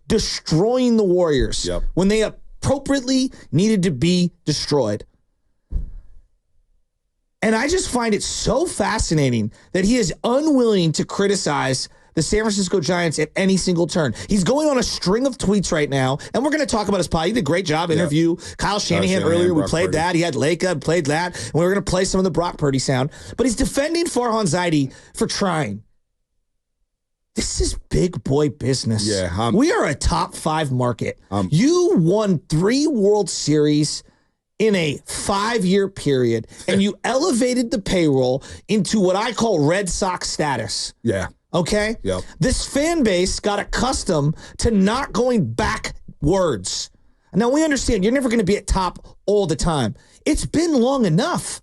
destroying the Warriors when they appropriately needed to be destroyed. And I just find it so fascinating that he is unwilling to criticize the San Francisco Giants at any single turn. He's going on a string of tweets right now, and we're going to talk about his pod. He did a great job interview. Kyle Shanahan earlier. We played that. He had Laker, played that, and we were going to play some of the Brock Purdy sound. But he's defending Farhan Zaidi for trying. This is big boy business. Yeah, we are a top 5 market. You won 3 World Series in a 5-year period, and you elevated the payroll into what I call Red Sox status. Yeah. Okay? Yep. This fan base got accustomed to not going backwards. Now, we understand you're never going to be at top all the time. It's been long enough.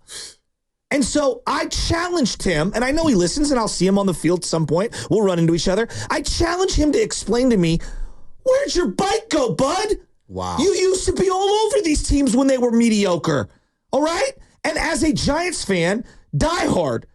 And so I challenged him, and I know he listens, and I'll see him on the field at some point. We'll run into each other. I challenged him to explain to me, where'd your bike go, bud? Wow. You used to be all over these teams when they were mediocre. All right? And as a Giants fan, die hard.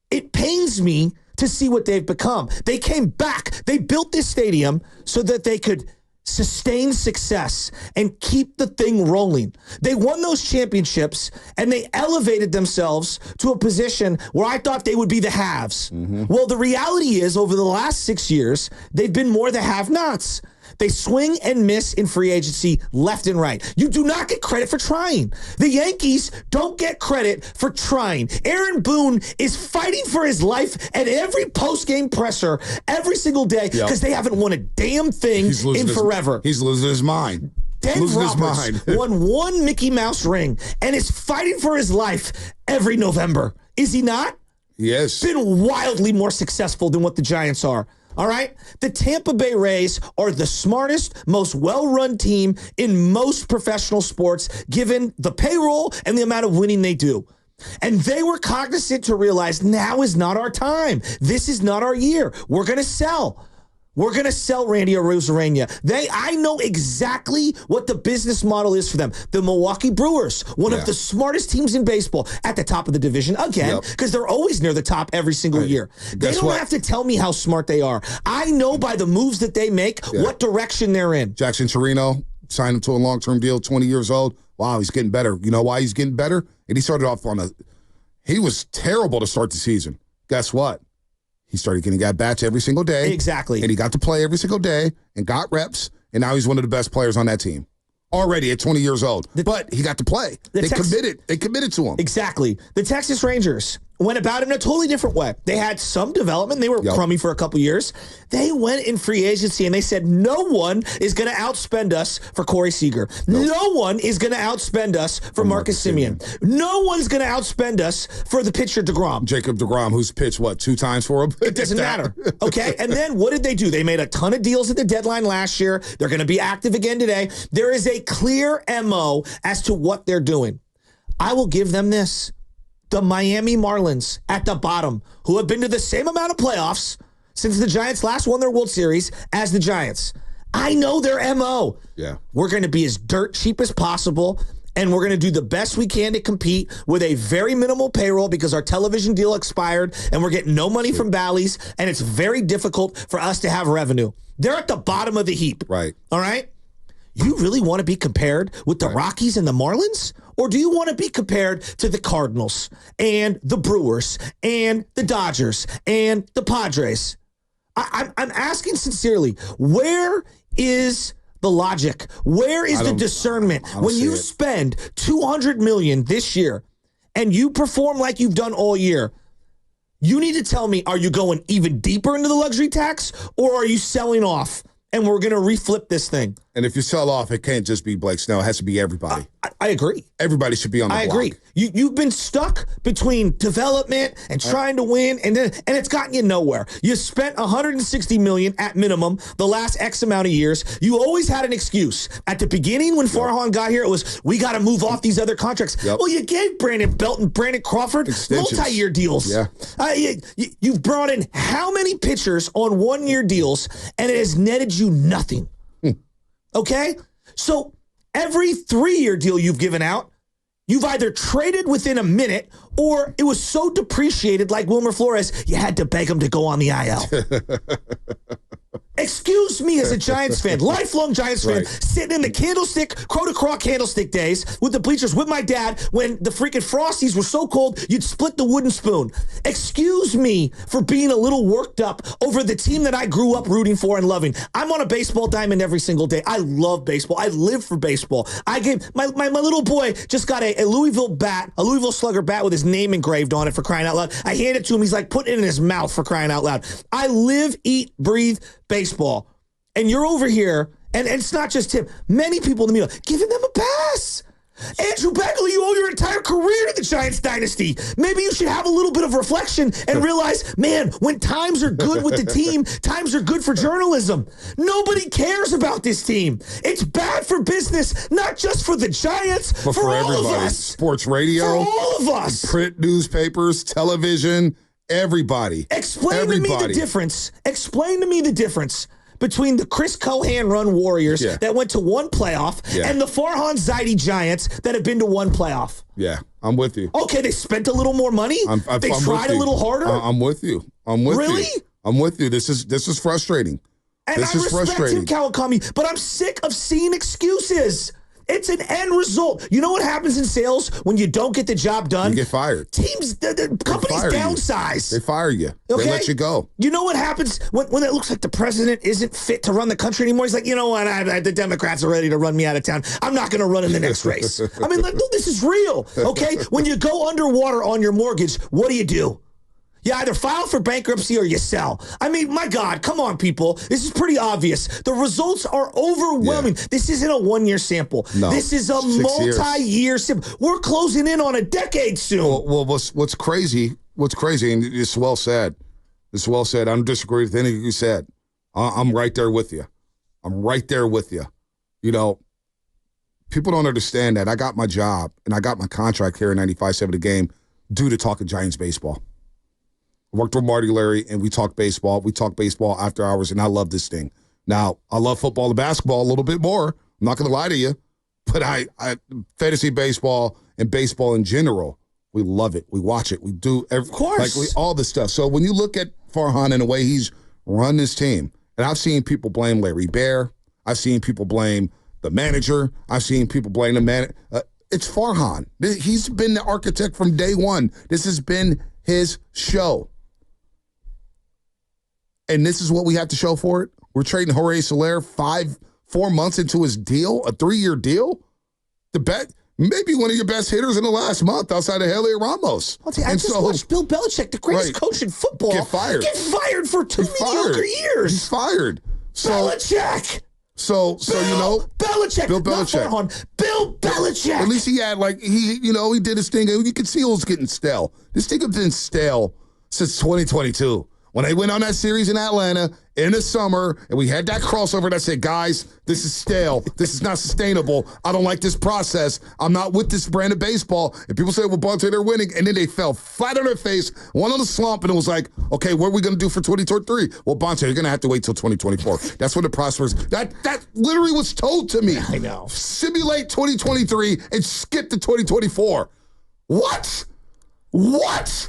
It pains me to see what they've become. They came back. They built this stadium so that they could sustain success and keep the thing rolling. They won those championships, and they elevated themselves to a position where I thought they would be the haves. Well, the reality is, over the last 6 years, they've been more the have-nots. They swing and miss in free agency left and right. You do not get credit for trying. The Yankees don't get credit for trying. Aaron Boone is fighting for his life at every post-game presser every single day because they haven't won a damn thing in forever. He's losing his mind. Dave Roberts won 1 Mickey Mouse ring and is fighting for his life every November. Is he not? Yes. Been wildly more successful than what the Giants are. All right? The Tampa Bay Rays are the smartest, most well-run team in most professional sports, given the payroll and the amount of winning they do. And they were cognizant to realize now is not our time. This is not our year. We're going to sell. We're going to sell Randy Arozarena. I know exactly what the business model is for them. The Milwaukee Brewers, one of the smartest teams in baseball, at the top of the division again, because they're always near the top every single year. They don't have to tell me how smart they are. I know by the moves that they make what direction they're in. Jackson Torino signed him to a long-term deal, 20 years old. Wow, he's getting better. You know why he's getting better? And he started off he was terrible to start the season. Guess what? He started getting at-bats every single day. Exactly. And he got to play every single day and got reps, and now he's one of the best players on that team. Already at 20 years old. But he got to play. They committed to him. Exactly. The Texas Rangers went about it in a totally different way. They had some development. They were crummy for a couple years. They went in free agency, and they said, no one is going to outspend us for Corey Seager. No one is going to outspend us for Marcus Semien. No one's going to outspend us for the pitcher DeGrom. Jacob DeGrom, who's pitched, 2 times for him? It doesn't matter. Okay? And then what did they do? They made a ton of deals at the deadline last year. They're going to be active again today. There is a clear MO as to what they're doing. I will give them this. The Miami Marlins at the bottom, who have been to the same amount of playoffs since the Giants last won their World Series as the Giants. I know their MO. Yeah. We're going to be as dirt cheap as possible, and we're going to do the best we can to compete with a very minimal payroll because our television deal expired, and we're getting no money from Bally's, and it's very difficult for us to have revenue. They're at the bottom of the heap. Right. All right? You really want to be compared with the Rockies and the Marlins? Or do you want to be compared to the Cardinals and the Brewers and the Dodgers and the Padres? I'm asking sincerely, where is the logic? Where is the discernment? When you spend $200 million this year and you perform like you've done all year, you need to tell me, are you going even deeper into the luxury tax or are you selling off? And we're going to reflip this thing. And if you sell off, it can't just be Blake Snell. It has to be everybody. I agree. Everybody should be on the block. I agree. You've been stuck between development and trying to win, and it's gotten you nowhere. You spent $160 million at minimum the last X amount of years. You always had an excuse. At the beginning, when Farhan got here, it was, we got to move off these other contracts. Well, you gave Brandon Belt and Brandon Crawford multi-year deals. You've brought in how many pitchers on one-year deals, and it has netted you nothing. Okay? So every 3-year deal you've given out, you've either traded within a minute or it was so depreciated like Wilmer Flores, you had to beg him to go on the IL. Excuse me as a Giants fan, lifelong Giants fan, sitting in the Crow-to-Craw candlestick days with the bleachers with my dad when the freaking Frosties were so cold, you'd split the wooden spoon. Excuse me for being a little worked up over the team that I grew up rooting for and loving. I'm on a baseball diamond every single day. I love baseball. I live for baseball. I gave my little boy just got a Louisville Slugger bat with his name engraved on it, for crying out loud. I handed it to him. He's like, put it in his mouth, for crying out loud. I live, eat, breathe baseball. And you're over here, and it's not just him. Many people in the media giving them a pass. Andrew Beckley, you owe your entire career to the Giants dynasty. Maybe you should have a little bit of reflection and realize, man, when times are good with the team, times are good for journalism. Nobody cares about this team. It's bad for business, not just for the Giants, but for all everybody. of us. Sports radio, for all of us. Print newspapers, television, everybody. Explain to me the difference between the Chris Cohan run Warriors that went to one playoff and the Farhan Zaidi Giants that have been to one playoff. Yeah, I'm with you. Okay, they spent a little more money. They tried a little harder. I'm with you. I'm with you. Really? I'm with you. This is frustrating. And I respect him, Kawakami, but I'm sick of seeing excuses. It's an end result. You know what happens in sales when you don't get the job done? You get fired. Companies downsize. They fire you. Okay? They let you go. You know what happens when it looks like the president isn't fit to run the country anymore? He's like, you know what? The Democrats are ready to run me out of town. I'm not going to run in the next race. I mean, no, this is real. Okay? When you go underwater on your mortgage, what do? You either file for bankruptcy or you sell. I mean, my God, come on, people. This is pretty obvious. The results are overwhelming. Yeah. This isn't a one-year sample. No, this is a multi-year sample. We're closing in on a decade soon. Well, what's crazy, and it's well said. It's well said. I don't disagree with anything you said. I'm right there with you. You know, people don't understand that I got my job and I got my contract here in 95.7 The Game due to talking Giants baseball. I worked with Marty Larry, and we talk baseball. We talk baseball after hours, and I love this thing. Now, I love football and basketball a little bit more. I'm not going to lie to you. But I fantasy baseball and baseball in general, we love it. We watch it. We do all this stuff. So when you look at Farhan and the way he's run this team, and I've seen people blame Larry Bear. I've seen people blame the manager. I've seen people blame the man. It's Farhan. He's been the architect from day one. This has been his show. And this is what we have to show for it. We're trading Jorge Soler 4 months into his deal, a 3-year deal. Maybe one of your best hitters in the last month outside of Heliot Ramos. I just watched Bill Belichick, the greatest coach in football, get fired for 2 mediocre years. He's fired. Belichick. So you know, Belichick, Bill Belichick, Bill Belichick. At least he had he did his thing. You could see it was getting stale. This thing has been stale since 2022. When they went on that series in Atlanta in the summer, and we had that crossover that said, guys, this is stale. This is not sustainable. I don't like this process. I'm not with this brand of baseball. And people say, well, Bonte, they're winning. And then they fell flat on their face, one on the slump, and it was like, okay, what are we going to do for 2023? Well, Bonte, you're going to have to wait till 2024. That's when the prospers. That literally was told to me. I know. Simulate 2023 and skip to 2024. What?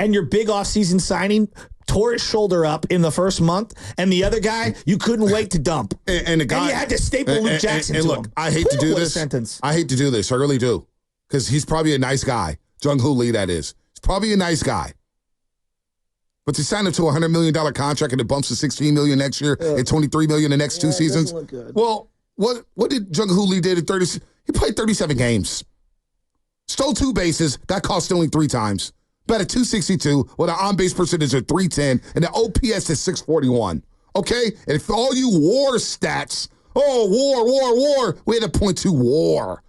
And your big offseason signing tore his shoulder up in the first month, and the other guy you couldn't wait to dump. And the guy, and you had to staple Luke Jackson to him. I hate to do this. I hate to do this. I really do. Because he's probably a nice guy. Jung-Hoo Lee, that is. He's probably a nice guy. But to sign him to a $100 million contract and it bumps to $16 million next year and $23 million the next 2 seasons. Look good. Well, what did Jung-Hoo Lee did at 30? He played 37 games. Stole 2 bases. That cost only 3 times. Bet at 262 with an on-base percentage of 310 and an OPS at 641. Okay? And if all you WAR stats, war, we had a .2 WAR.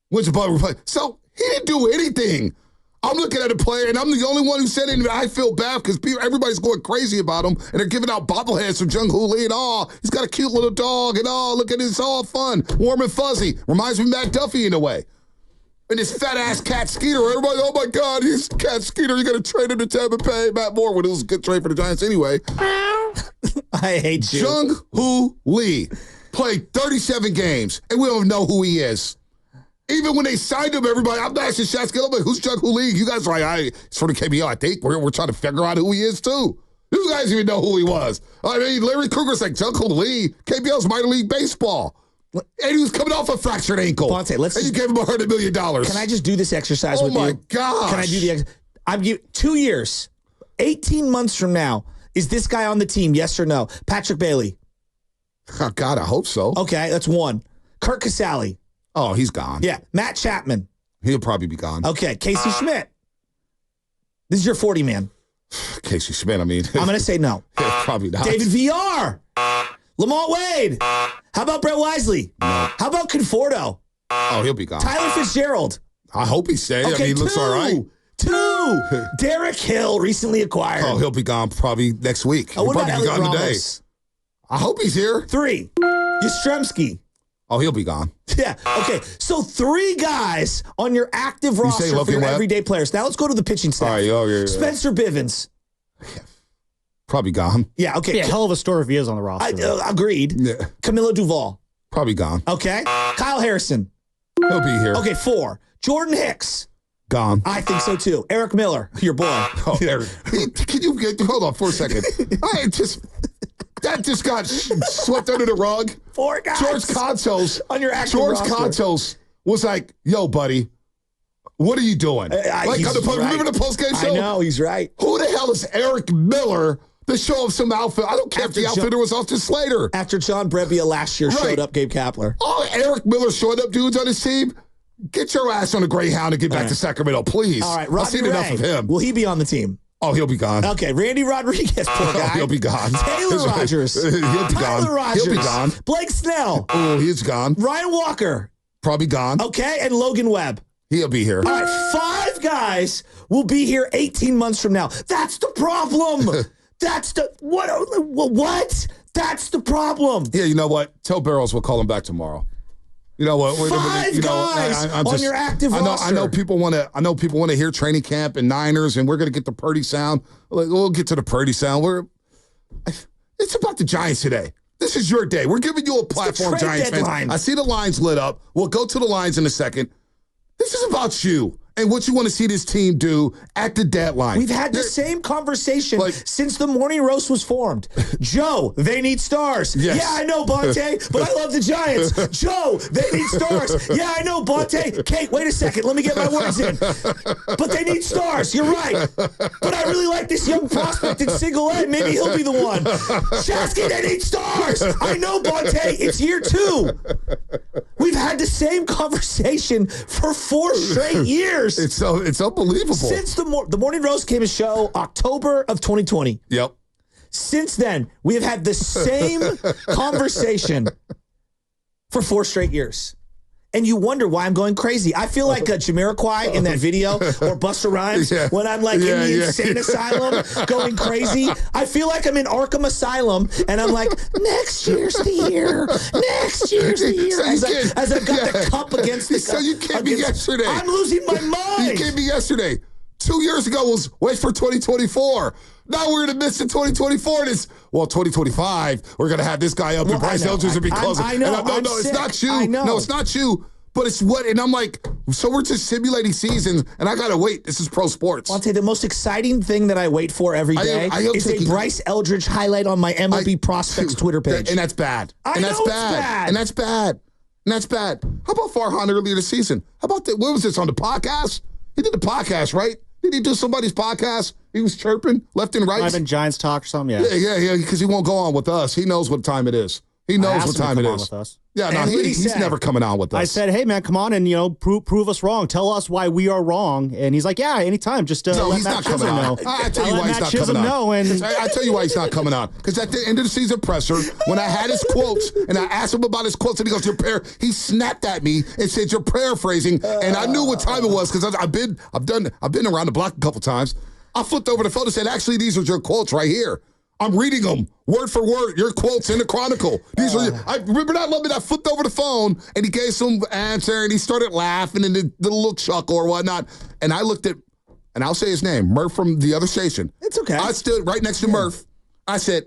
When's the ball play? So he didn't do anything. I'm looking at a player, and I'm the only one who said it, and I feel bad because everybody's going crazy about him, and they're giving out bobbleheads from Jung-Hoo Lee, and he's got a cute little dog, and look at it, it's all fun, warm and fuzzy. Reminds me of Matt Duffy in a way. And this fat-ass Cat Skeeter, everybody, oh, my God, he's Cat Skeeter. You got to trade him to Tampa Bay. Matt Moore, when it was a good trade for the Giants anyway. I hate you. Jung-Hoo Lee played 37 games, and we don't know who he is. Even when they signed him, everybody, I'm not asking Shasky, I'm like, who's Jung-Hoo Lee? You guys are like, it's for the KBO, I think. We're trying to figure out who he is, too. You guys even know who he was. I mean, Larry Kruger's like Uncle Lee, KBL's minor league baseball. And he was coming off a fractured ankle. Bonte, and you gave him $100 million. Can I just do this exercise with you? Oh, my gosh. Can I do the I'm 2 years, 18 months from now, is this guy on the team, yes or no? Patrick Bailey. Oh, God, I hope so. Okay, that's one. Kurt Casale. Oh, he's gone. Yeah. Matt Chapman. He'll probably be gone. Okay, Casey Schmidt. This is your 40-man. Casey Schmidt, I mean. I'm going to say no. Probably not. David VR. Lamont Wade. How about Brett Wisely? No. How about Conforto? Oh, he'll be gone. Tyler Fitzgerald. I hope he stays. Okay, I mean, he looks all right. 2. Derek Hill, recently acquired. Oh, he'll be gone probably next week. He'll what about probably be Elliot gone Ramos? today. I hope he's here. 3. Yastrzemski. Oh, he'll be gone. Yeah. Okay. So 3 guys on your active roster for your everyday players. Now let's go to the pitching staff. All right. Oh, yeah. Spencer Bivens. Probably gone. Yeah. Okay. Yeah, hell of a story if he is on the roster. Agreed. Yeah. Camilo Duval. Probably gone. Okay. Kyle Harrison. He'll be here. Okay. 4. Jordan Hicks. Gone. I think so too. Eric Miller, your boy. Oh, Eric. Can you hold on for a second? That just got swept under the rug. 4 guys. George Contos on your active roster. Contos was like, "Yo, buddy, what are you doing?" Remember the postgame show? I know, he's right. Who the hell is Eric Miller to show up some outfit? I don't care if the outfitter was Austin Slater. After John Brebbia last year showed up, Gabe Kapler. Oh, Eric Miller showed up, dudes on his team. Get your ass on a Greyhound and get back to Sacramento, please. All right, I've seen enough of him. Will he be on the team? Oh, he'll be gone. Okay, Randy Rodriguez, poor guy. He'll be gone. Taylor Rogers. He'll be gone. Tyler Rogers. He'll be gone. Blake Snell. Oh, he's gone. Ryan Walker. Probably gone. Okay, and Logan Webb. He'll be here. All right, 5 guys will be here 18 months from now. That's the problem. That's the what? That's the problem. Yeah, you know what? Tell Barrows we'll call him back tomorrow. You know what? 5 guys on your active roster. I know people want to hear training camp and Niners, and we're going to get the Purdy sound. We'll get to the Purdy sound. It's about the Giants today. This is your day. We're giving you a platform, Giants fans. I see the lines lit up. We'll go to the lines in a second. This is about you and what you want to see this team do at the deadline. We've had the same conversation since the morning roast was formed. Joe, they need stars. Yes. Yeah, I know, Bonte, but I love the Giants. Joe, they need stars. Yeah, I know, Bonte. Kate, wait a second. Let me get my words in. But they need stars. You're right. But I really like this young prospect in single A. Maybe he'll be the one. Shasky, they need stars. I know, Bonte. It's year 2. We've had the same conversation for 4 straight years. It's unbelievable. Since the Morning Roast came to show October of 2020. Yep. Since then, we have had the same conversation for 4 straight years. And you wonder why I'm going crazy. I feel like Jamiroquai in that video or Busta Rhymes when I'm like in the insane asylum going crazy. I feel like I'm in Arkham Asylum and I'm like, next year's the year. Next year's the year. As I've got the cup against the So you can't be yesterday. I'm losing my mind. You can't be yesterday. 2 years ago was wait for 2024. Now we're in the midst of 2024. And it's, 2025, we're going to have this guy up and Bryce Eldridge will be closing. I know. No, it's not you. I know. No, it's not you. But it's what, and I'm like, so we're just simulating seasons, and I got to wait. This is pro sports. I'll tell you, the most exciting thing that I wait for every day is a Bryce Eldridge highlight on my MLB Prospects Twitter page. And that's bad. I know it's bad. And that's bad. And that's bad. How about Farhan earlier this season? How about what was this, on the podcast? He did the podcast, right? Did he do somebody's podcast? He was chirping left and right. Might have been Giants talk or something, Yeah, because he won't go on with us. He knows what time it is. He knows what time it is. With us. Yeah, no, he's never coming on with us. I said, hey, man, come on and, prove us wrong. Tell us why we are wrong. And he's like, yeah, anytime. Just no, let he's Matt not coming Chisholm on. know. I tell you why he's not coming on. I tell you why he's not coming on. Because at the end of the season presser, when I had his quotes and I asked him about his quotes, and he goes, he snapped at me and said, you're paraphrasing. And I knew what time it was because I've been around the block a couple times. I flipped over the phone and said, actually, these are your quotes right here. I'm reading them word for word. Your quotes in the Chronicle. These are. I remember that. Love me. I flipped over the phone and he gave some answer and he started laughing and did a little chuckle or whatnot. And I looked at, and I'll say his name, Murph from the other station. It's okay. I stood right next to Murph. I said,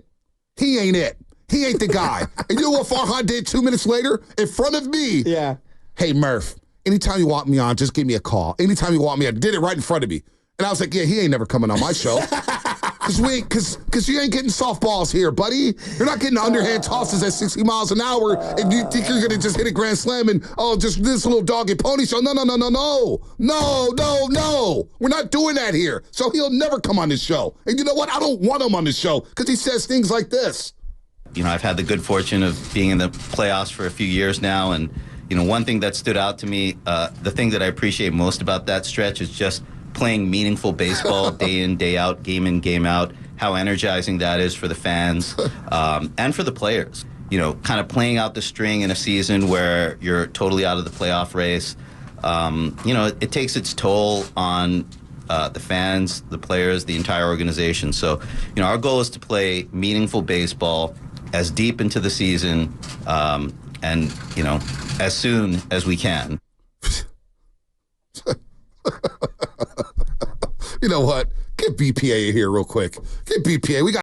he ain't it. He ain't the guy. And you know what Farhan did 2 minutes later in front of me? Yeah. Hey Murph, anytime you want me on, just give me a call. Anytime you want me on, did it right in front of me. And I was like, yeah, he ain't never coming on my show. Because you ain't getting softballs here, buddy. You're not getting underhand tosses at 60 miles an hour, and you think you're going to just hit a grand slam and, just this little dog and pony show. No. We're not doing that here. So he'll never come on this show. And you know what? I don't want him on the show because he says things like this. I've had the good fortune of being in the playoffs for a few years now, and one thing that stood out to me, the thing that I appreciate most about that stretch is just playing meaningful baseball day in, day out, game in, game out, how energizing that is for the fans and for the players. Kind of playing out the string in a season where you're totally out of the playoff race. It takes its toll on the fans, the players, the entire organization. So, our goal is to play meaningful baseball as deep into the season and, as soon as we can. You know what? Get BPA in here real quick. Get BPA. We got